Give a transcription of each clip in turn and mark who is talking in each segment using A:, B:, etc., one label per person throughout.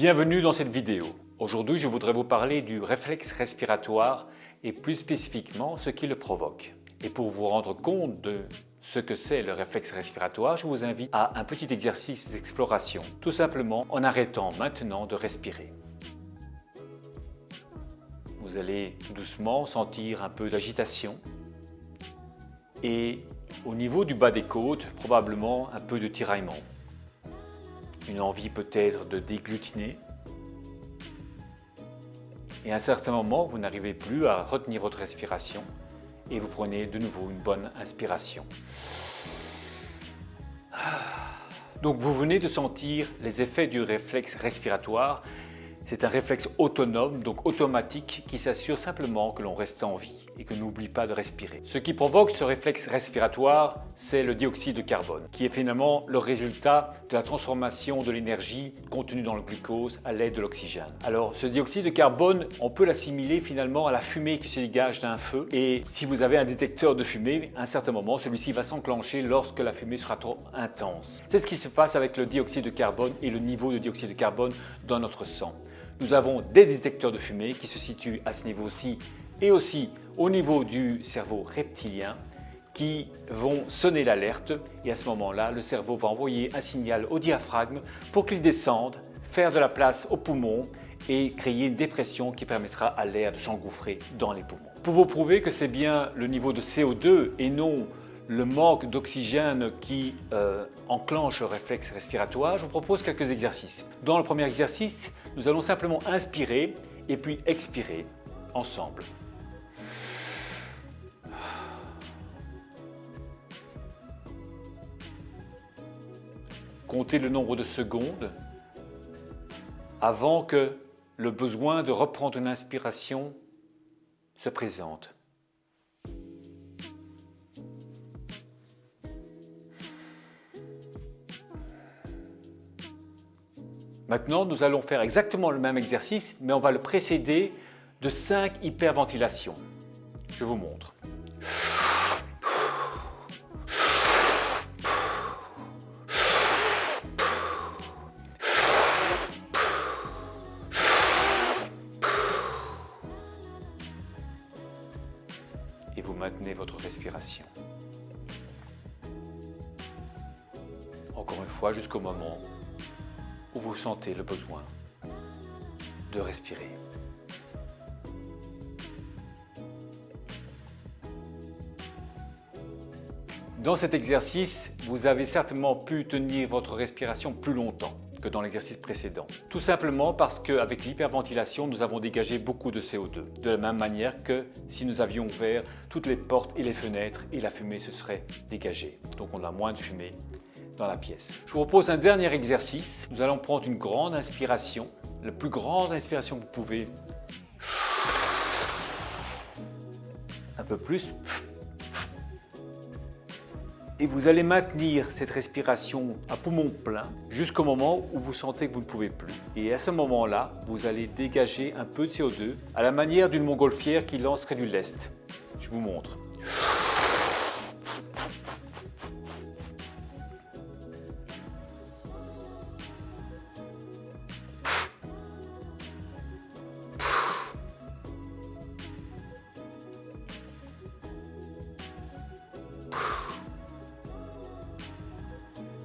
A: Bienvenue dans cette vidéo. Aujourd'hui, je voudrais vous parler du réflexe respiratoire et plus spécifiquement ce qui le provoque. Et pour vous rendre compte de ce que c'est le réflexe respiratoire, je vous invite à un petit exercice d'exploration, tout simplement en arrêtant maintenant de respirer. Vous allez tout doucement sentir un peu d'agitation et au niveau du bas des côtes, probablement un peu de tiraillement. Une envie peut-être de déglutiner. Et à un certain moment, vous n'arrivez plus à retenir votre respiration et vous prenez de nouveau une bonne inspiration. Donc vous venez de sentir les effets du réflexe respiratoire. C'est un réflexe autonome, donc automatique, qui s'assure simplement que l'on reste en vie et que l'on n'oublie pas de respirer. Ce qui provoque ce réflexe respiratoire, c'est le dioxyde de carbone, qui est finalement le résultat de la transformation de l'énergie contenue dans le glucose à l'aide de l'oxygène. Alors ce dioxyde de carbone, on peut l'assimiler finalement à la fumée qui se dégage d'un feu. Et si vous avez un détecteur de fumée, à un certain moment, celui-ci va s'enclencher lorsque la fumée sera trop intense. C'est ce qui se passe avec le dioxyde de carbone et le niveau de dioxyde de carbone dans notre sang. Nous avons des détecteurs de fumée qui se situent à ce niveau-ci et aussi au niveau du cerveau reptilien qui vont sonner l'alerte et à ce moment-là, le cerveau va envoyer un signal au diaphragme pour qu'il descende, faire de la place aux poumons et créer une dépression qui permettra à l'air de s'engouffrer dans les poumons. Pour vous prouver que c'est bien le niveau de CO2 et non le manque d'oxygène qui enclenche le réflexe respiratoire, je vous propose quelques exercices. Dans le premier exercice, nous allons simplement inspirer et puis expirer ensemble. Comptez le nombre de secondes avant que le besoin de reprendre une inspiration se présente. Maintenant, nous allons faire exactement le même exercice, mais on va le précéder de 5 hyperventilations. Je vous montre. Et vous maintenez votre respiration. Encore une fois, jusqu'au moment où vous sentez le besoin de respirer. Dans cet exercice, vous avez certainement pu tenir votre respiration plus longtemps que dans l'exercice précédent. Tout simplement parce qu'avec l'hyperventilation, nous avons dégagé beaucoup de CO2. De la même manière que si nous avions ouvert toutes les portes et les fenêtres et la fumée se serait dégagée. Donc on a moins de fumée dans la pièce. Je vous propose un dernier exercice. Nous allons prendre une grande inspiration, la plus grande inspiration que vous pouvez. Un peu plus. Et vous allez maintenir cette respiration à poumon plein jusqu'au moment où vous sentez que vous ne pouvez plus. Et à ce moment-là, vous allez dégager un peu de CO2 à la manière d'une montgolfière qui lancerait du lest. Je vous montre.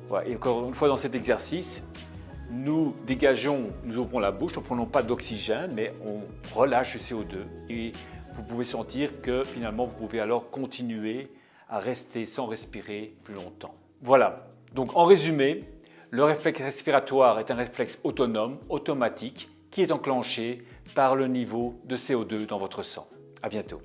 A: Voilà. Et encore une fois dans cet exercice, nous dégageons, nous ouvrons la bouche, nous ne prenons pas d'oxygène, mais on relâche le CO2 et vous pouvez sentir que finalement vous pouvez alors continuer à rester sans respirer plus longtemps. Voilà, donc en résumé, le réflexe respiratoire est un réflexe autonome, automatique, qui est enclenché par le niveau de CO2 dans votre sang. À bientôt.